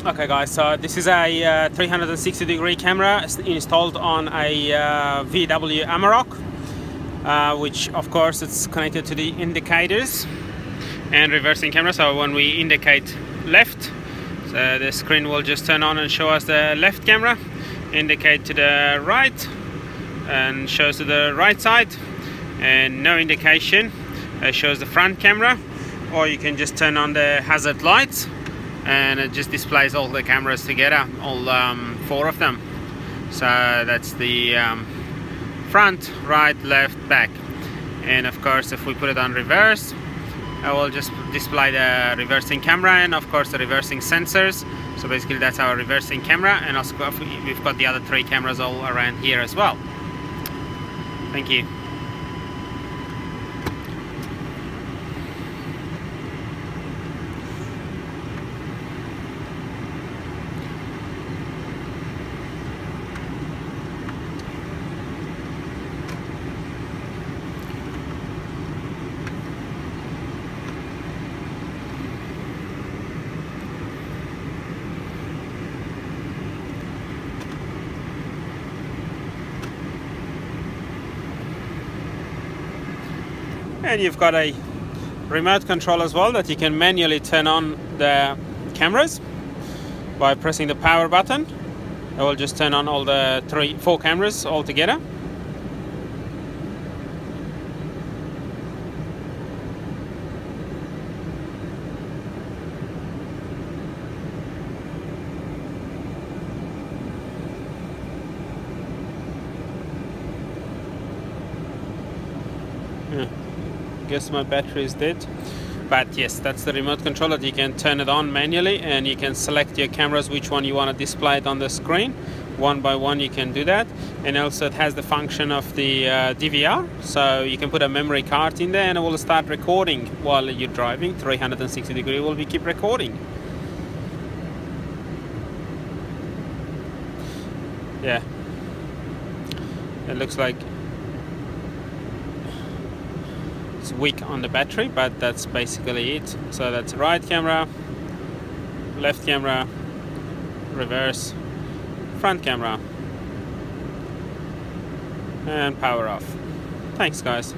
Okay guys, so this is a 360 degree camera installed on a VW Amarok, which of course it's connected to the indicators and reversing camera. So when we indicate left, so the screen will just turn on and show us the left camera, indicate to the right and shows to the right side, and no indication shows the front camera. Or you can just turn on the hazard lights and it just displays all the cameras together, all 4 of them. So that's the front, right, left, back. And of course if we put it on reverse, I will just display the reversing camera and of course the reversing sensors. So basically that's our reversing camera, and also we've got the other 3 cameras all around here as well. Thank you. And you've got a remote control as well that you can manually turn on the cameras by pressing the power button. It will just turn on all the 4 cameras all together. Guess my battery is dead, but yes, that's the remote control that you can turn it on manually, and you can select your cameras which one you want to display it on the screen. One by one you can do that. And also it has the function of the DVR, so you can put a memory card in there and it will start recording while you're driving. 360 degree will be keep recording. Yeah, it looks like it's weak on the battery, but that's basically it. So that's right camera, left camera, reverse, front camera, and power off. Thanks guys.